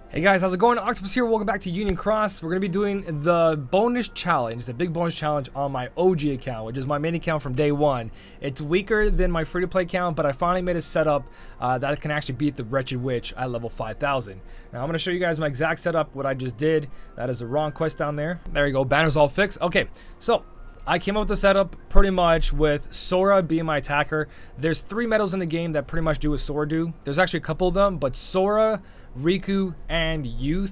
Hey guys, how's it going? Octopus here. Welcome back to Union Cross. We're going to be doing the bonus challenge, the big bonus challenge on my OG account, which is my main account from day one. It's weaker than my free-to-play account, but I finally made a setup that can actually beat the Wretched Witch at level 5,000. Now, I'm going to show you guys my exact setup, what I just did. That is the wrong quest down there. There you go. Banner's all fixed. Okay, so I came up with the setup pretty much with Sora being my attacker. There's 3 medals in the game that pretty much do what Sora do. There's actually a couple of them, but Sora, Riku, and Young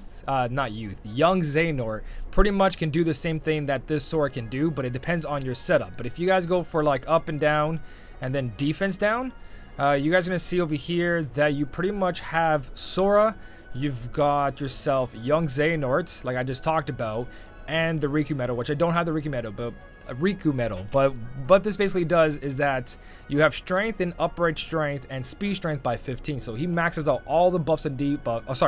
Xehanort pretty much can do the same thing that this Sora can do, but it depends on your setup. But if you guys go for like up and down and then defense down, you guys are going to see over here that you pretty much have Sora, you've got yourself Young Xehanort, like I just talked about, and the Riku medal, which I don't have the Riku medal, but what this basically does is that you have strength and upright strength and speed strength by 15. So he maxes out all the buffs and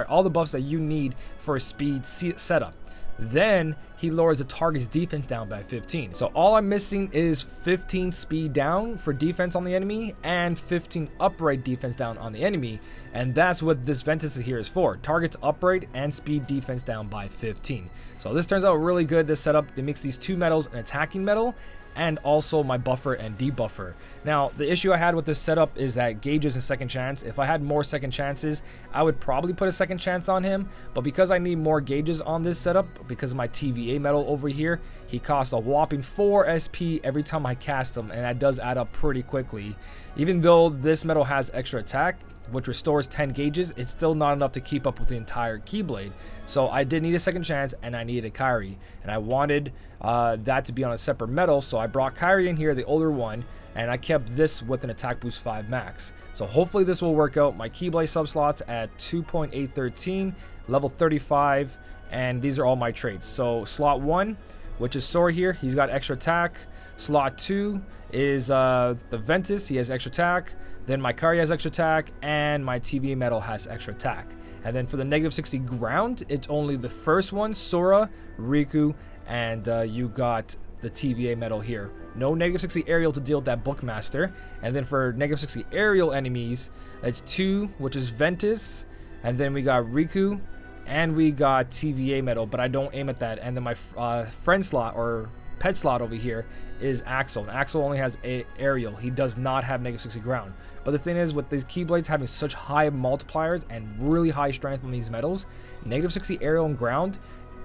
all the buffs that you need for a speed setup. Then he lowers the target's defense down by 15. So all I'm missing is 15 speed down for defense on the enemy and 15 upright defense down on the enemy. And that's what this Ventus here is for. Targets upright and speed defense down by 15. So this turns out really good, this setup. They mix these 2 medals, an attacking medal and also my buffer and debuffer. Now, the issue I had with this setup is that gauges and second chance. If I had more second chances, I would probably put a second chance on him. But because I need more gauges on this setup, because of my TVA medal over here, he costs a whopping 4 SP every time I cast him, and that does add up pretty quickly. Even though this medal has extra attack, which restores 10 gauges, it's still not enough to keep up with the entire Keyblade. So I did need a second chance, and I needed a Kairi, and I wanted that to be on a separate medal, so I brought Kairi in here, the older one, and I kept this with an attack boost 5 max. So hopefully this will work out. My Keyblade subslots at 2.813, level 35, and these are all my traits. So slot 1, which is Sora here, he's got extra attack. Slot 2 is the Ventus, he has extra attack. Then my Kairi has extra attack, and my TVA medal has extra attack. And then for the negative 60 ground, it's only the first one, Sora, Riku, and you got the TVA medal here. No negative 60 aerial to deal with that Bookmaster. And then for negative 60 aerial enemies, it's 2, which is Ventus, and then we got Riku, and we got TVA medal, but I don't aim at that. And then my friend slot, or pet slot over here, is Axel, and Axel only has a aerial. He does not have negative 60 ground. But the thing is, with these Keyblades having such high multipliers and really high strength on these medals, negative 60 aerial and ground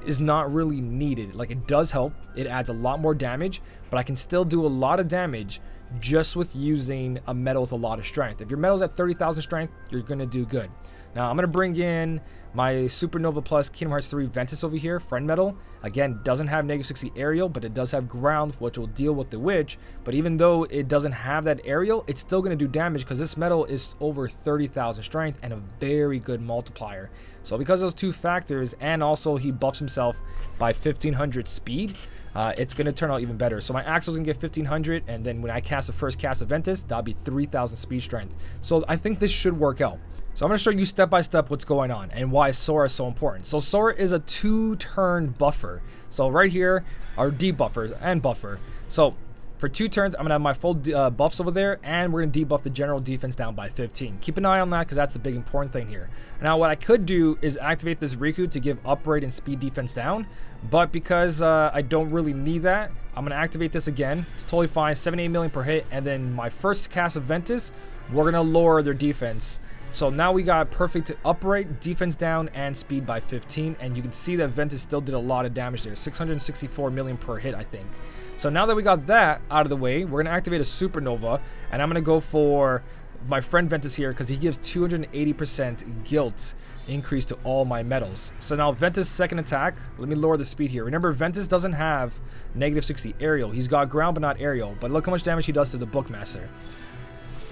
is not really needed. Like, it does help, it adds a lot more damage, but I can still do a lot of damage just with using a medal with a lot of strength. If your medal's at 30,000 strength, you're gonna do good. Now I'm gonna bring in my Supernova Plus Kingdom Hearts 3 Ventus over here, friend medal. Again, doesn't have negative 60 aerial, but it does have ground, which will deal with the witch. But even though it doesn't have that aerial, it's still gonna do damage because this medal is over 30,000 strength and a very good multiplier. So because of those 2 factors, and also he buffs himself by 1500 speed, it's going to turn out even better. So my Axel's going to get 1500, and then when I cast the first cast of Ventus, that'll be 3000 speed strength. So I think this should work out. So I'm going to show you step by step what's going on and why Sora is so important. So Sora is a 2-turn buffer. So right here are debuffers and buffer. So for 2 turns, I'm going to have my full buffs over there, and we're going to debuff the general defense down by 15. Keep an eye on that because that's the big important thing here. Now, what I could do is activate this Riku to give upright and speed defense down, but because I don't really need that, I'm going to activate this again. It's totally fine, 78 million per hit, and then my first cast of Ventus, we're going to lower their defense. So now we got perfect upright, defense down, and speed by 15. And you can see that Ventus still did a lot of damage there. 664 million per hit, I think. So now that we got that out of the way, we're going to activate a Supernova. And I'm going to go for my friend Ventus here because he gives 280% guilt increase to all my medals. So now Ventus' second attack, let me lower the speed here. Remember, Ventus doesn't have negative 60 aerial. He's got ground but not aerial. But look how much damage he does to the Bookmaster.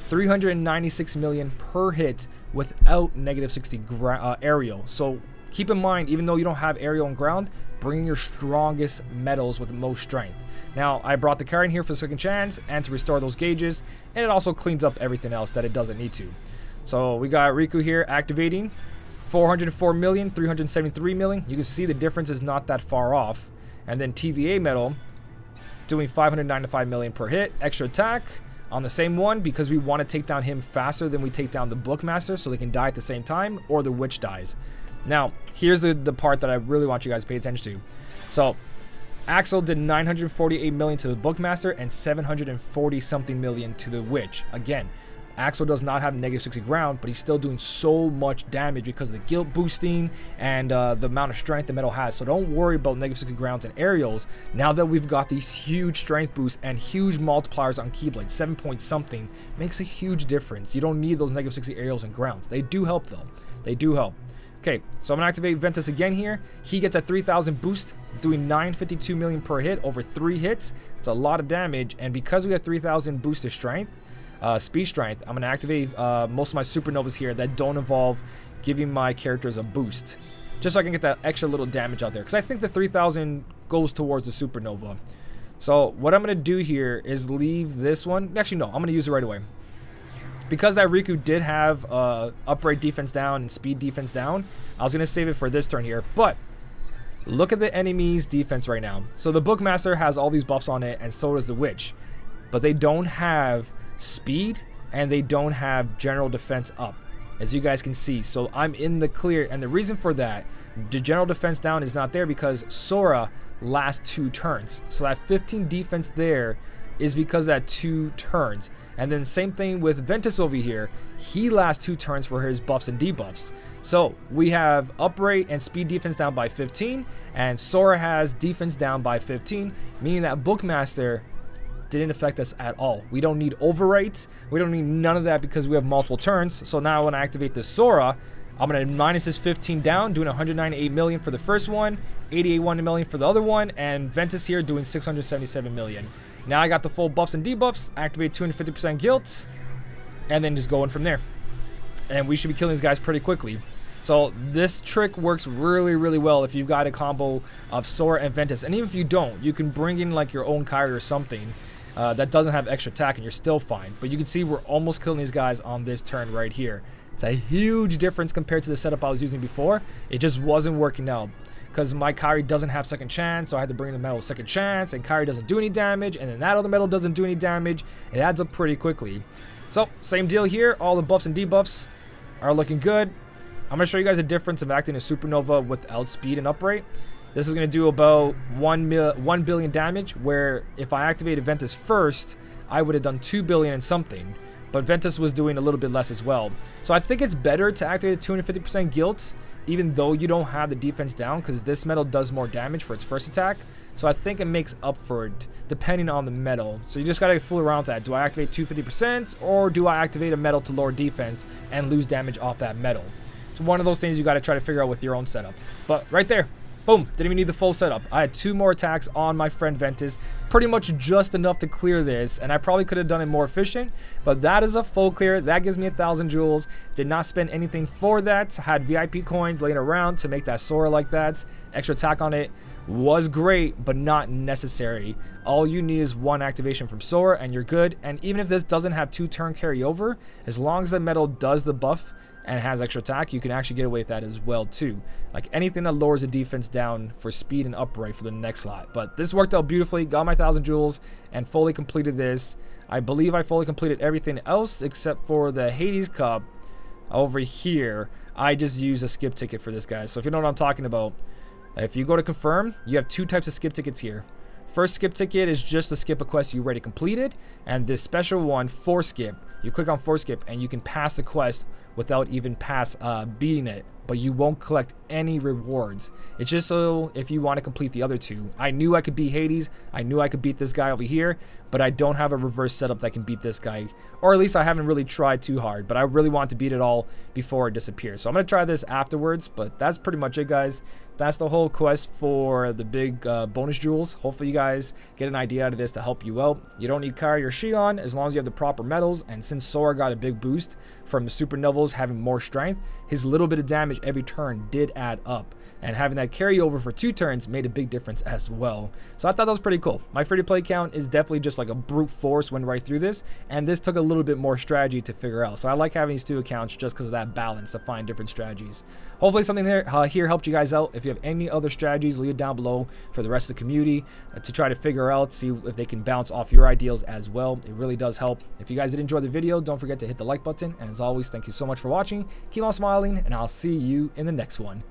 396 million per hit without negative 60 aerial. So keep in mind, even though you don't have aerial and ground, bring in your strongest medals with the most strength. Now, I brought the Kairi in here for the second chance and to restore those gauges, and it also cleans up everything else that it doesn't need to. So we got Riku here activating 404 million, 373 million. You can see the difference is not that far off. And then TVA medal doing 595 million per hit, extra attack on the same one because we want to take down him faster than we take down the Bookmaster so they can die at the same time, or the witch dies. Now, here's the part that I really want you guys to pay attention to. So, Axel did 948 million to the Bookmaster and 740 something million to the Witch. Again, Axel does not have negative 60 ground, but he's still doing so much damage because of the guilt boosting and the amount of strength the metal has. So don't worry about negative 60 grounds and aerials. Now that we've got these huge strength boosts and huge multipliers on Keyblade, 7 point something makes a huge difference. You don't need those negative 60 aerials and grounds. They do help though. They do help. Okay, so I'm gonna activate Ventus again here. He gets a 3,000 boost, doing 952 million per hit over 3 hits. It's a lot of damage, and because we have 3,000 boost to strength, speed strength, I'm gonna activate most of my supernovas here that don't involve giving my characters a boost, just so I can get that extra little damage out there, because I think the 3,000 goes towards the supernova. So what I'm gonna do here is leave this one. Actually, no, I'm gonna use it right away. Because that Riku did have upright defense down and speed defense down, I was going to save it for this turn here. But look at the enemy's defense right now. So the Bookmaster has all these buffs on it, and so does the Witch. But they don't have speed, and they don't have general defense up, as you guys can see. So I'm in the clear, and the reason for that, the general defense down is not there because Sora lasts 2 turns. So that 15 defense there is because that 2 turns. And then same thing with Ventus over here. He lasts 2 turns for his buffs and debuffs. So we have upright and speed defense down by 15, and Sora has defense down by 15, meaning that Bookmaster didn't affect us at all. We don't need overwrites. We don't need none of that because we have multiple turns. So now when I activate the Sora, I'm going to minus his 15 down, doing 198 million for the first one, 88 million for the other one, and Ventus here doing 677 million. Now I got the full buffs and debuffs, activate 250% guilt, and then just going from there. And we should be killing these guys pretty quickly. So this trick works really, really well if you've got a combo of Sora and Ventus. And even if you don't, you can bring in like your own Kairi or something that doesn't have extra attack and you're still fine. But you can see we're almost killing these guys on this turn right here. It's a huge difference compared to the setup I was using before. It just wasn't working out, because my Kairi doesn't have second chance, so I had to bring the metal second chance, and Kairi doesn't do any damage, and then that other metal doesn't do any damage. It adds up pretty quickly. So, same deal here. All the buffs and debuffs are looking good. I'm going to show you guys the difference of acting a supernova without speed and upright. This is going to do about 1 billion damage, where if I activated Ventus first, I would have done 2 billion and something. But Ventus was doing a little bit less as well. So I think it's better to activate 250% guilt, even though you don't have the defense down, because this metal does more damage for its first attack. So I think it makes up for it depending on the metal. So you just gotta fool around with that. Do I activate 250% or do I activate a metal to lower defense and lose damage off that metal? It's one of those things you gotta try to figure out with your own setup. But right there, boom, didn't even need the full setup. I had 2 more attacks on my friend Ventus, pretty much just enough to clear this, and I probably could have done it more efficient, but that is a full clear. That gives me 1,000 jewels. Did not spend anything for that. Had VIP coins laying around to make that Sora like that. Extra attack on it was great, but not necessary. All you need is 1 activation from Sora and you're good. And even if this doesn't have 2 turn carryover, as long as the metal does the buff and has extra attack, you can actually get away with that as well too. Like anything that lowers the defense down for speed and upright for the next slot. But this worked out beautifully. Got my 1,000 jewels and fully completed this. I believe I fully completed everything else except for the Hades Cup over here. I just used a skip ticket for this guy. So if you know what I'm talking about, if you go to confirm, you have 2 types of skip tickets here. First skip ticket is just to skip a quest you already completed, and this special one, for skip, you click on for skip and you can pass the quest without even beating it, but you won't collect any rewards. It's just so if you want to complete the other 2. I knew I could beat Hades, I knew I could beat this guy over here, but I don't have a reverse setup that can beat this guy, or at least I haven't really tried too hard, but I really want to beat it all before it disappears. So I'm going to try this afterwards, but that's pretty much it, guys. That's the whole quest for the big bonus jewels. Hopefully you guys get an idea out of this to help you out. You don't need Kairi or Xion as long as you have the proper metals, and since Sora got a big boost from the supernovas having more strength, his little bit of damage every turn did add up, and having that carryover for 2 turns made a big difference as well. So I thought that was pretty cool. My free to play count is definitely just like a brute force went right through this, and this took a little bit more strategy to figure out. So I like having these 2 accounts just because of that balance to find different strategies. Hopefully something here helped you guys out. If you have any other strategies, leave it down below for the rest of the community to try to figure out, see if they can bounce off your ideals as well. It really does help. If you guys did enjoy the video, don't forget to hit the like button, and as always, thank you so much for watching. Keep on smiling, and I'll see you in the next one.